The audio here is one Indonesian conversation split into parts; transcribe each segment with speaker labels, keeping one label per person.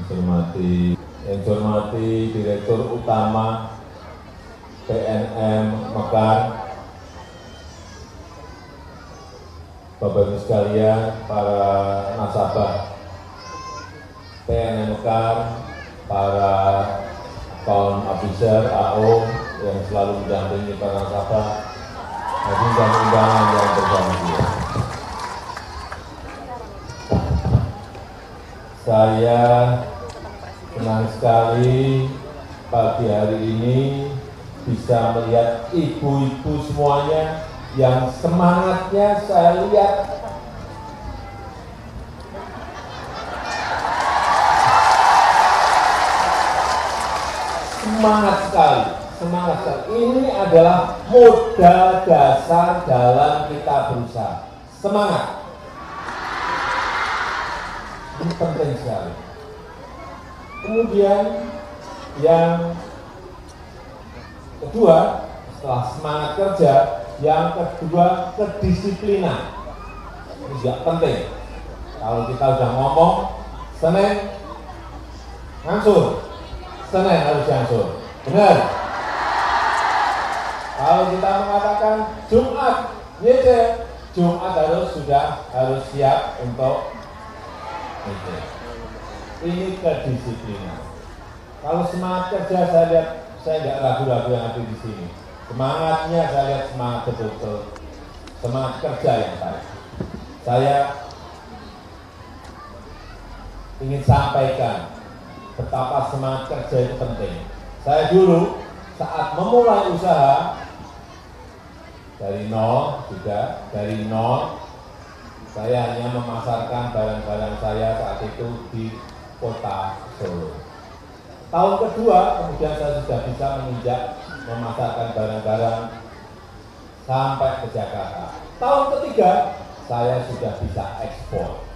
Speaker 1: Yang saya hormati Direktur Utama PNM Mekar, Bapak-Ibu sekalian, para nasabah PNM Mekar, para account officer AO yang selalu mendampingi para nasabah, hadirin dan undangan yang berbahagia. Saya senang sekali pagi hari ini bisa melihat ibu-ibu semuanya yang semangatnya saya lihat semangat sekali. Ini adalah modal dasar dalam kita berusaha. Semangat. Ini penting sekali. Kemudian yang kedua, setelah semangat kerja, yang kedua kedisiplinan. Ini juga penting. Kalau kita sudah ngomong Senin ngangsur, Senin harus ngangsur. Benar? Kalau kita mengatakan Jumat, Jumat harus siap untuk itu. Ini kedisiplinan. Kalau semangat kerja saya lihat, saya tidak ragu-ragu yang ada di sini. Semangatnya saya lihat semangat betul-betul, semangat kerja yang baik. Saya ingin sampaikan betapa semangat kerja itu penting. Saya dulu saat memulai usaha dari nol, saya hanya memasarkan barang-barang saya saat itu di kota Solo. Tahun kedua, kemudian saya sudah bisa menginjak memasarkan barang-barang sampai ke Jakarta. Tahun ketiga, saya sudah bisa ekspor.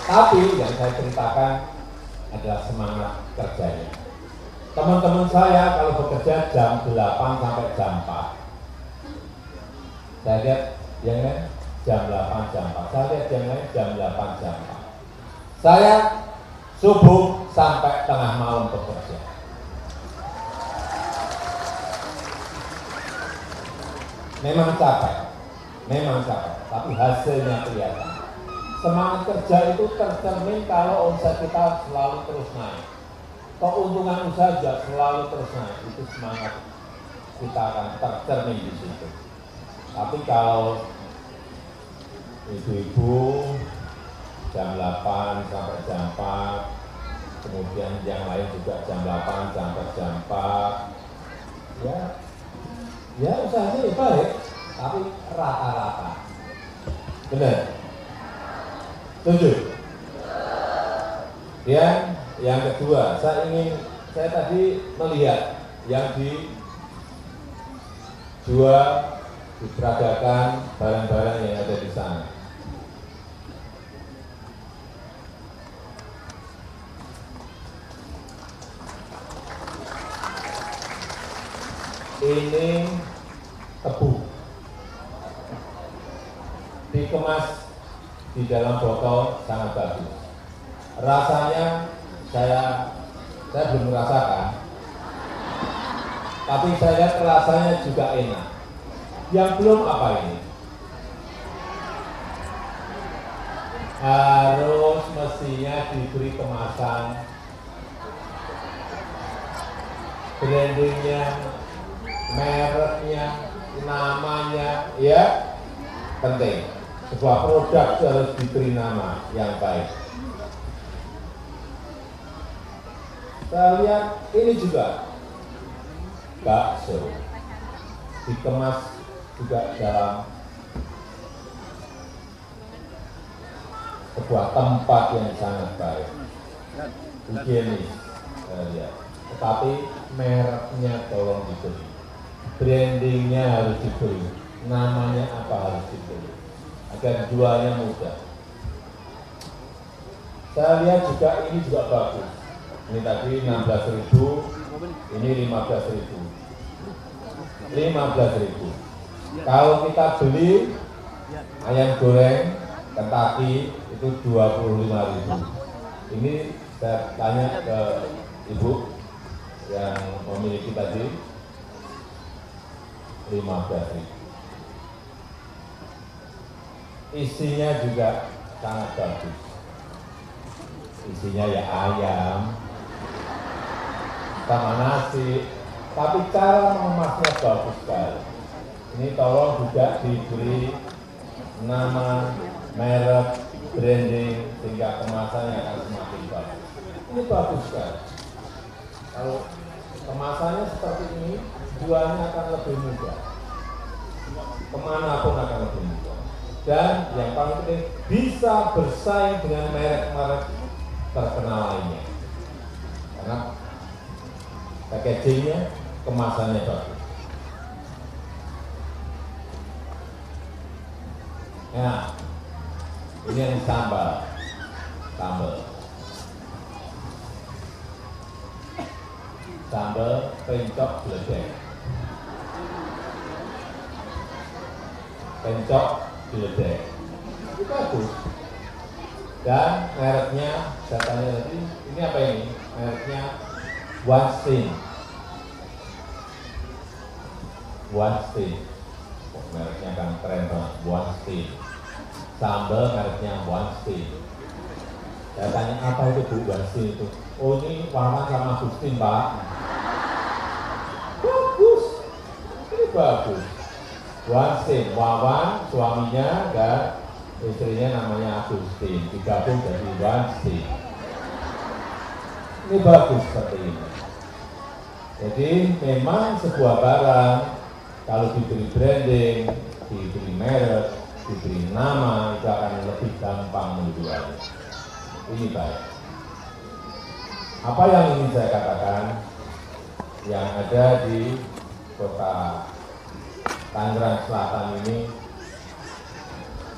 Speaker 1: Tapi yang saya ceritakan adalah semangat kerjanya. Teman-teman saya kalau bekerja jam 8 sampai jam 4. Saya lihat yang lain jam 8, jam 4. Saya lihat yang lain jam 8, jam 4. Saya subuh sampai tengah malam bekerja. Memang capek, tapi hasilnya kelihatan. Semangat kerja itu tercermin kalau omset kita selalu terus naik. Keuntungan usaha juga selalu terus naik. Itu semangat kita akan tercermin di situ. Tapi kalau ibu-ibu jam 8 sampai jam 4, kemudian yang lain juga jam 8 sampai jam 4, ya usahanya baik, tapi rata-rata. Benar? Setuju? Yang kedua, saya tadi melihat yang dijual, diperagakan barang-barang yang ada di sana. Ini tebu, dikemas di dalam botol sangat bagus. Rasanya saya belum merasakan, tapi saya lihat rasanya juga enak. Yang belum apa ini? Harus mestinya diberi kemasan, brandingnya, mereknya, namanya, ya penting. Sebuah produk harus diberi nama yang baik. Saya lihat ini juga bakso, dikemas juga dalam sebuah tempat yang sangat baik, higienis, saya lihat. Tetapi mereknya tolong diberi, brandingnya harus diberi, namanya apa harus diberi, agar jualnya mudah. Saya lihat juga ini juga bagus. Ini tadi 16.000, ini 15.000. 15.000. Kalau kita beli ayam goreng Kentucky itu 25.000. Ini saya tanya ke Ibu yang memiliki tadi 15.000. Isinya juga sangat bagus. Isinya ya ayam sama nasi, tapi cara mengemasnya bagus sekali. Ini tolong juga diberi nama, merek, branding, sehingga kemasannya akan semakin bagus. Ini bagus sekali. Kalau kemasannya seperti ini, jualnya akan lebih mudah. Kemanapun akan lebih mudah. Dan yang paling penting, bisa bersaing dengan merek-merek terkenal lainnya. Karena packagingnya, kemasannya bagus. Nah, ini yang sambal. Sambal pencok geledek. Pencok geledek. Itu bagus. Dan mereknya, saya tanya tadi, ini apa ini? Mereknya One-Stein. Oh, mereknya kan keren banget, One-Stein. Sambal mereknya One-Stein. Saya tanya, apa itu Bu One-Stein itu? Oh, ini Wawan sama Agustin, Pak. Bagus. Ini bagus. One-Stein, Wawan, suaminya, dan istrinya namanya Agustin. Digabung jadi One-Stein. Ini bagus seperti ini. Jadi memang sebuah barang, kalau diberi branding, diberi merek, diberi nama, itu akan lebih gampang menjualnya. Ini baik. Apa yang ingin saya katakan, yang ada di kota Tangerang Selatan ini,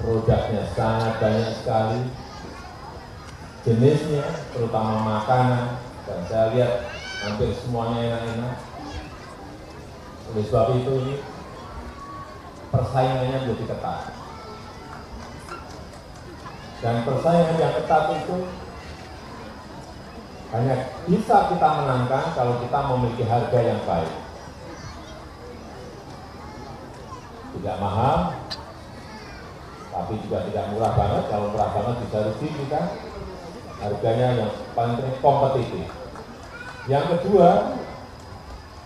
Speaker 1: produknya sangat banyak sekali, jenisnya, terutama makanan, dan saya lihat hampir semuanya enak-enak. Oleh sebab itu ini persaingannya menjadi ketat. Dan persaingan yang ketat itu hanya bisa kita menangkan kalau kita memiliki harga yang baik. Tidak mahal, tapi juga tidak murah banget. Kalau murah banget bisa rugi kita. Harganya yang paling penting kompetitif. Yang kedua,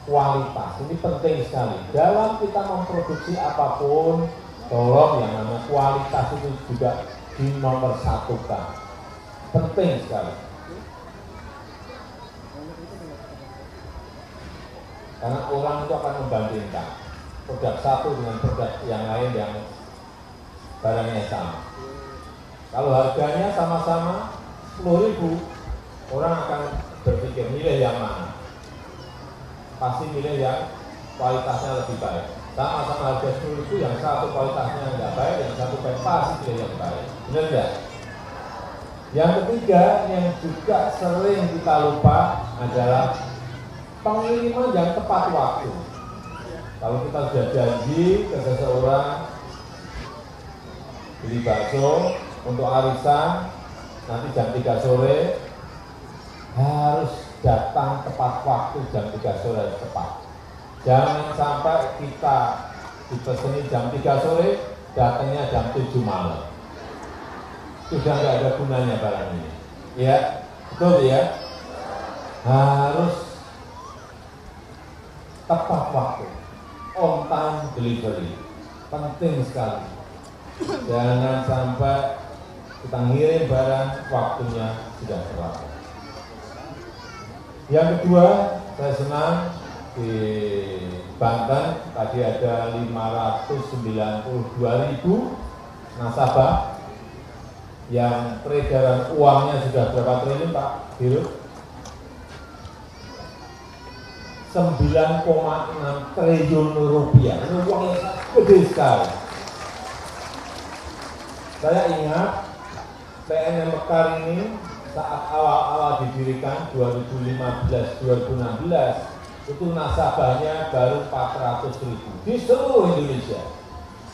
Speaker 1: kualitas. Ini penting sekali. Dalam kita memproduksi apapun, tolong yang namanya kualitas itu juga dinomorsatukan. Penting sekali. Karena orang itu akan membandingkan produk satu dengan produk yang lain yang barangnya sama. Kalau harganya sama-sama 10.000, orang akan berpikir milih yang mana. Pasti milih yang kualitasnya lebih baik. Sama-sama harga 10.000, yang satu kualitasnya nggak baik, yang satu baik, pasti pilih yang baik. Benar nggak? Yang ketiga, yang juga sering kita lupa adalah pengiriman yang tepat waktu. Kalau kita sudah janji ke seseorang beli bakso untuk arisan, nanti jam 3 sore harus datang tepat waktu, jam 3 sore harus tepat. Jangan sampai kita dipeseni jam 3 sore, datangnya jam 7 malam. Sudah nggak ada gunanya barang ini. Ya, betul ya? Harus tepat waktu, on time delivery. Penting sekali. Jangan sampai kita ngirim barang, waktunya sudah terlambat. Yang kedua, saya senang di Banten tadi ada 592.000 nasabah yang peredaran uangnya sudah berapa triliun Pak Dirut? 9,6 triliun rupiah. Ini uang yang gede sekali. Saya ingat PNM Mekar ini saat awal-awal didirikan 2015-2016 itu nasabahnya baru 400.000 di seluruh Indonesia.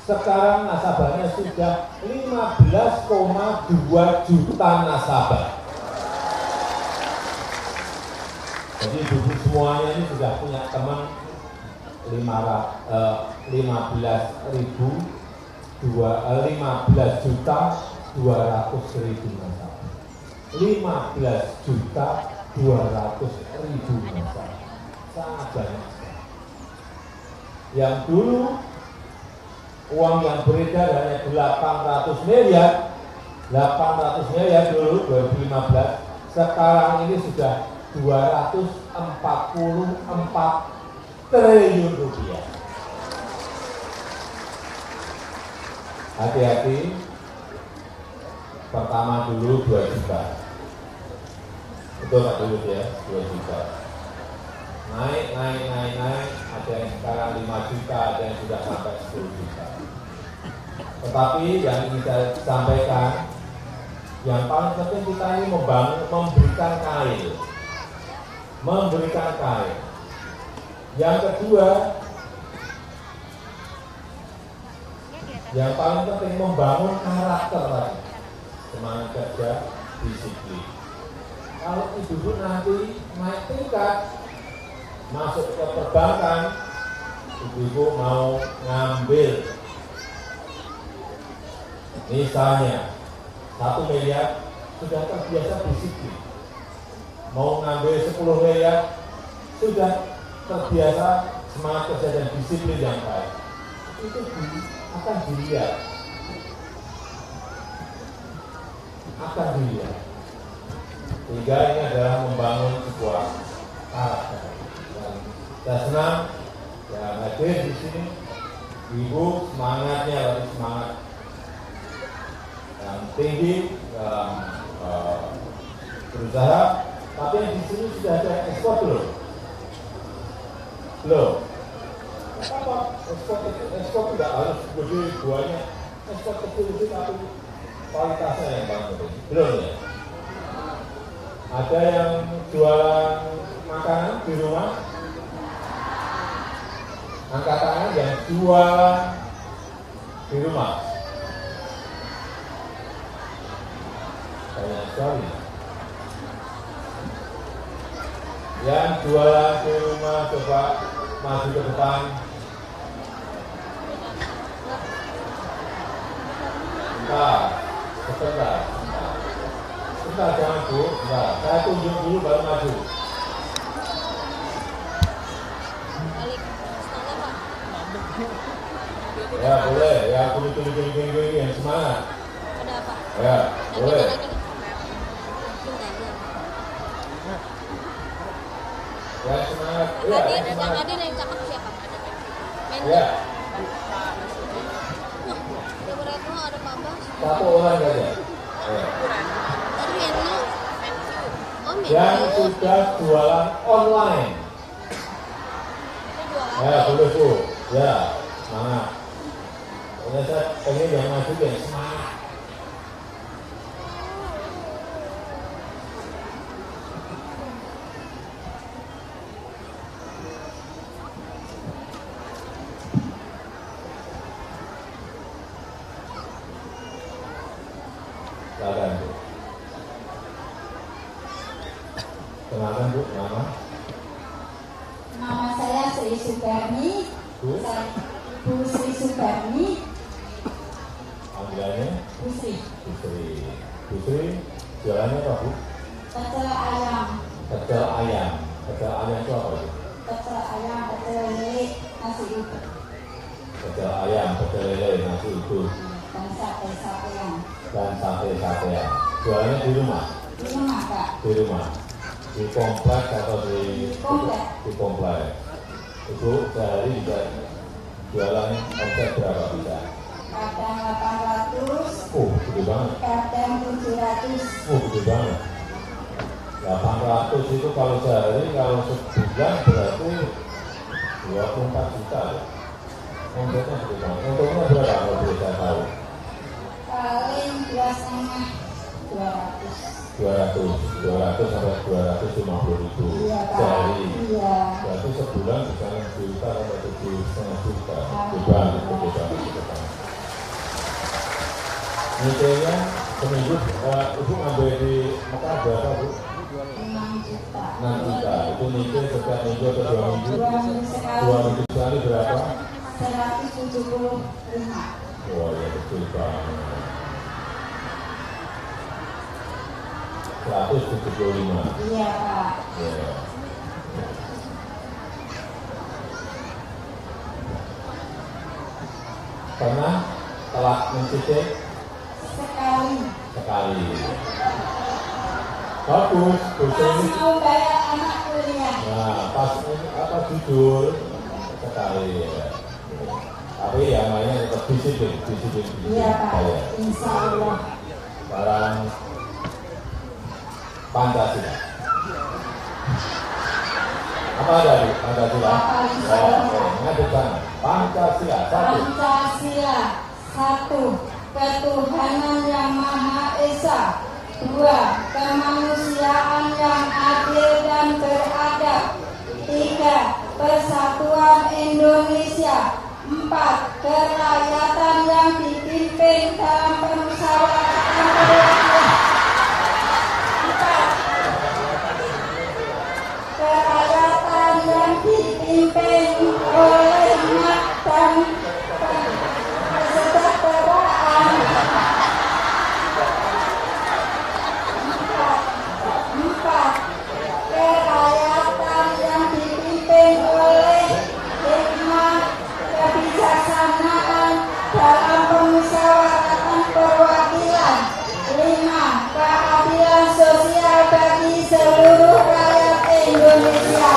Speaker 1: Sekarang nasabahnya sudah 15,2 juta nasabah. Jadi ibu semuanya ini sudah punya teman 15 juta 200.000 nasabah. 15 juta 200.000 nasabah. Sangat banyak. Yang dulu uang yang beredar hanya 800 miliar dulu 2015, sekarang ini sudah 244 triliun rupiah. Hati-hati, pertama dulu 2 juta. Betul Pak dulu ya, 2 juta. Naik, ada yang sekarang 5 juta, ada yang sudah sampai 10 juta. Tetapi yang ingin saya sampaikan, yang paling penting kita ini memberikan kail. Yang kedua, yang paling penting membangun karakter lagi. Semangat kerja, disiplin. Kalau ibu nanti naik tingkat, masuk ke perbankan, ibu mau ngambil misalnya 1 miliar, sudah terbiasa disiplin. Mau ngambil 10 miliar, sudah terbiasa semangat kerja dan disiplin yang baik. Itu akan dilihat. Sehingga ini adalah membangun sebuah karakter. Dan saya senang ya hadir di sini. Ibu semangatnya lebih semangat yang tinggi dalam berusaha. Tapi yang di sini sudah ada ekspor belum? Belum. Apa? Ekspor tidak harus gede buahnya. Ekspor kecil tapi kualitasnya yang paling penting. Belum ya? Ada yang jualan makanan di rumah? Angkat tangan yang jualan di rumah. Banyak sekali. Yang jualan di rumah coba maju ke depan. Sebentar, jangan Bu, sebentar. Saya tunjuk dulu baru maju. Ya boleh, ya kuning yang semangat.
Speaker 2: Ada apa?
Speaker 1: Ya boleh. Ya semangat. Ya,
Speaker 2: Yang hadir yang cakep siapa?
Speaker 1: Ya.
Speaker 2: Wah, di Retno ada Pak Bas.
Speaker 1: Satu orang saja. Ya.
Speaker 2: Tadi menu. Oh, menu.
Speaker 1: Yang sudah jualan online. Ya boleh Bu. Ya semangat. Pokoknya saya pengen yang maju yang semangat. Silakan Bu. Kenalkan Bu, nama?
Speaker 3: Nama saya Sri Sugarni.
Speaker 1: Bu?
Speaker 3: Bu Sri Sugarni.
Speaker 1: Panggilannya?
Speaker 3: Busri.
Speaker 1: Busri, jualannya apa Bu?
Speaker 3: Pecel ayam.
Speaker 1: Pecel ayam. Pecel ayam itu apa Bu?
Speaker 3: Pecel ayam, pecel lele, nasi uduk.
Speaker 1: Pecel ayam, pecel lele, nasi uduk,
Speaker 3: Dan sate-satean.
Speaker 1: dan sate-satean. Jualannya di rumah?
Speaker 3: Di rumah Kak.
Speaker 1: Di rumah. Di komplek atau di
Speaker 3: Komplek.
Speaker 1: Di komplek. Ibu sehari juga jualan omset berapa bisa?
Speaker 3: Kadang 800,
Speaker 1: Gede banget.
Speaker 3: kadang 700.
Speaker 1: Gede banget. 800 itu kalau sehari, kalau sebulan berarti 24 juta ya. Omsetnya gede banget. Untungnya berapa kalau boleh saya tahu?
Speaker 3: Paling 2,5, 200.
Speaker 1: 200 sampai 250.000
Speaker 3: Iya Kak.
Speaker 1: sehari.
Speaker 3: Iya.
Speaker 1: Berarti sebulan bisa 6 juta sampai 7,5 juta. Gede banget, gede banget. Nyicilnya seminggu ibu ngambil di Mekah berapa bu?
Speaker 3: 6 juta.
Speaker 1: 6 juta. Itu nyicil setiap minggu atau 2 minggu?
Speaker 3: 2 minggu sekali.
Speaker 1: 2 minggu sekali berapa?
Speaker 3: 175.
Speaker 1: Wah ya betul banget. 175.
Speaker 3: Iya Pak.
Speaker 1: Ya. Pernah telah mencicil? Sekali. Bagus,
Speaker 3: Pas
Speaker 1: ini.
Speaker 3: mau bayar anak kuliah.
Speaker 1: Nah, pas ini apa jujur sekali. Ya. Tapi yang lainnya tetap disiplin.
Speaker 3: Iya Pak.
Speaker 1: Bayar.
Speaker 3: Insya Allah.
Speaker 1: Barang Pancasila. Apa dari Pancasila? Ngadep sana. Pancasila satu.
Speaker 3: Pancasila satu. Ketuhanan yang Maha Esa. 2. Kemanusiaan yang adil dan beradab. 3. Persatuan Indonesia. 4. Kerakyatan yang dipimpin dalam permusyawaratan perwakilan. 4. Kerakyatan yang dipimpin oleh hikmat dan kesejahteraan. 4. Kerakyatan yang dipimpin oleh hikmat kebijaksanaan dalam permusyawaratan perwakilan. 5. Keadilan sosial bagi seluruh rakyat Indonesia.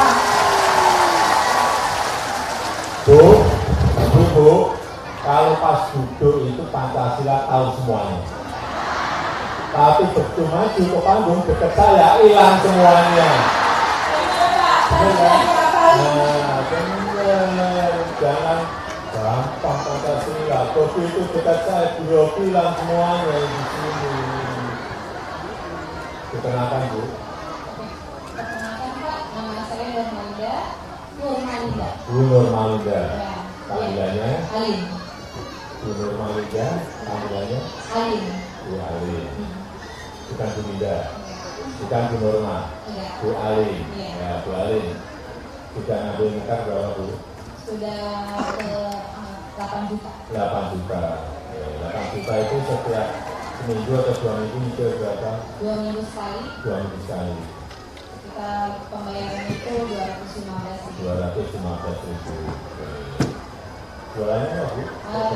Speaker 1: Bu, kalau pas duduk itu Pancasila tahu semuanya. Tapi begitu maju ke panggung dekat saya hilang semuanya. Nah, benar. Jangan gampang Pancasila. Begitu itu dekat saya beliau hilang semuanya di sini. Dikenalkan Bu.
Speaker 3: Perkenalkan Pak, nama saya Nurmalinda.
Speaker 1: Bu Nurmalinda.
Speaker 3: Ya.
Speaker 1: Panggilannya
Speaker 3: Alim.
Speaker 1: Bu Nurmalinda. Panggilannya
Speaker 3: Alim.
Speaker 1: Bu Ali. Bukan Bu Minda. Bukan Bu Norma.
Speaker 3: Iya.
Speaker 1: Bu Ali.
Speaker 3: Iya.
Speaker 1: Ya, Bu Ali. Sudah ngambil nikah berapa Bu?
Speaker 3: Sudah ke 8 juta.
Speaker 1: 8 juta. Ya, 8 juta itu setiap seminggu atau 2 minggu nyicil berapa?
Speaker 3: 2 minggu sekali.
Speaker 1: 2 minggu sekali.
Speaker 3: Kita pembayaran itu
Speaker 1: 215 ribu. Jualannya apa Bu?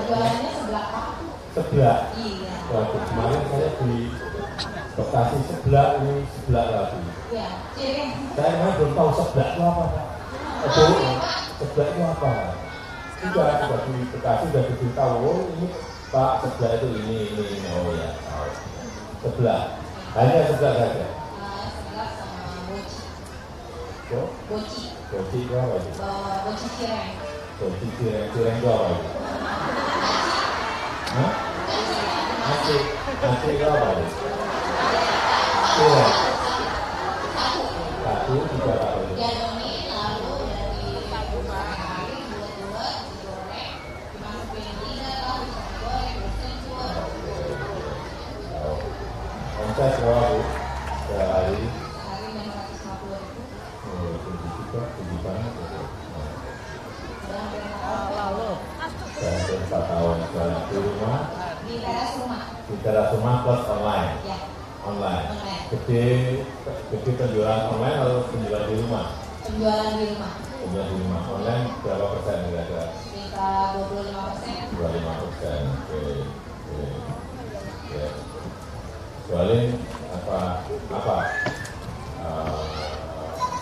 Speaker 3: Jualannya sebelah Pak.
Speaker 1: Sebelah.
Speaker 3: Iya.
Speaker 1: Waduh, kemarin saya di Bekasi sebelah, ini sebelah lagi.
Speaker 3: Iya. Cireng.
Speaker 1: Saya memang belum tahu sebelah itu apa Pak. Bu, sebelah itu apa? Sudah di Bekasi sudah diberitahu, oh ini Pak sebelah itu ini. Oh ya, tahu. Sebelah. Hanya sebelah saja.
Speaker 3: Sebelah sama boci.
Speaker 1: Oh,
Speaker 3: Boci.
Speaker 1: boci itu apa itu?
Speaker 3: Boci cireng.
Speaker 1: Boci cireng itu apa itu? Hah? Nasi itu apa itu? Cireng. Satu juga apa itu?
Speaker 3: Diadomin lalu dari hari buat digoreng, dimasukin lidah, tahu digoreng, digoreng.
Speaker 1: Oh. Omset berapa Bu? Sehari?
Speaker 3: Sehari main 150.000.
Speaker 1: Oh, tinggi banget.
Speaker 3: Udah hampir 4 tahun.
Speaker 1: Saya hampir 4 tahun jualan di rumah.
Speaker 3: Di teras rumah.
Speaker 1: Di teras rumah plus online.
Speaker 3: Ya.
Speaker 1: Online.
Speaker 3: Online.
Speaker 1: Gede penjualan online atau penjualan di rumah?
Speaker 3: Penjualan di rumah.
Speaker 1: Penjualan di rumah. Online berapa persen kira-kira?
Speaker 3: Sekitar 25%.
Speaker 1: 25%. Oke. Ya. Jualin apa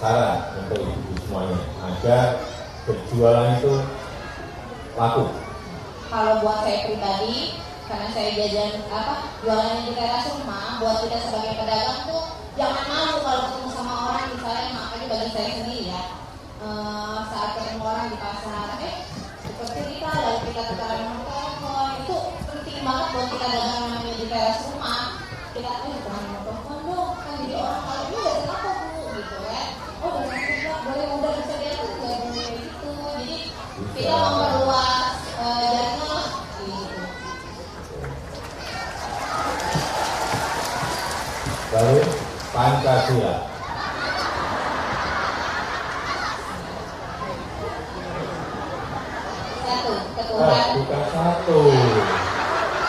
Speaker 1: saran untuk ibu semuanya agar berjualan itu laku.
Speaker 3: Kalau buat saya pribadi, karena saya jualannya di teras rumah, buat kita sebagai pedagang tuh jangan malu kalau ketemu sama orang, misalnya makanya bagi saya sendiri ya, saat ketemu orang di pasar, seperti kita lalu kita tukaran nomor telepon, itu penting banget buat kita dagang namanya di teras rumah. Kita tukaran nomor telepon dong, kan jadi orang kalau ini udah kenapa Bu gitu ya, oh udah kenapa boleh udah bisa diatur nggak boleh gitu, jadi kita memperluas jaringan lah gitu.
Speaker 1: Baru Pancasila.
Speaker 3: Satu, ketuhanan.
Speaker 1: Bukan satu.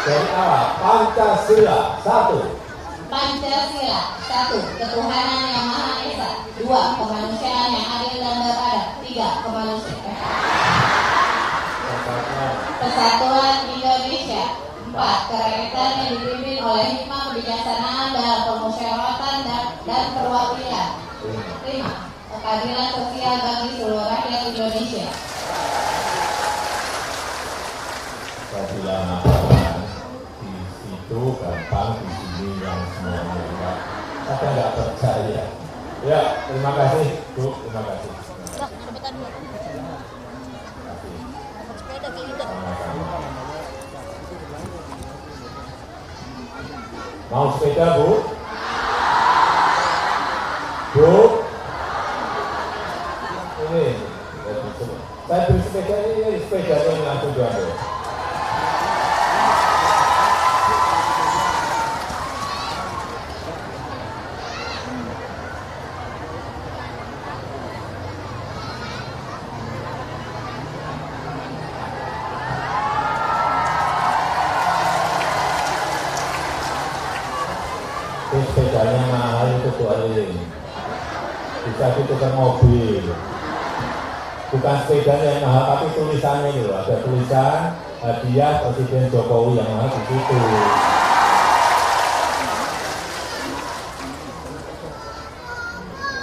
Speaker 1: Dari awal Pancasila satu.
Speaker 3: Pancasila. Satu, ketuhanan yang Maha Esa. Dua, kemanusiaan yang adil dan beradab. Tiga, kemanusiaan. Persatuan Indonesia. Empat, kerakyatan yang dipimpin oleh hikmah kebijaksanaan dalam permusyawaratan dan perwakilan. Lima, keadilan sosial bagi seluruh rakyat Indonesia.
Speaker 1: Keadilan mengatakan di situ gampang, di sini yang semuanya enggak. Saya nggak percaya. Ya, terima kasih Bu, terima kasih.
Speaker 2: Dah, cepetan dulu. Dapat sepeda kayak gitu.
Speaker 1: Sama-sama. Mau sepeda Bu? Bu? Ini, saya beli sepeda ini sepedanya langsung diambil. Sepedanya mahal itu Bu Ali, bisa ditukar mobil. Bukan sepedanya yang mahal, tapi tulisannya itu ada tulisan hadiah Presiden Jokowi yang mahal di situ.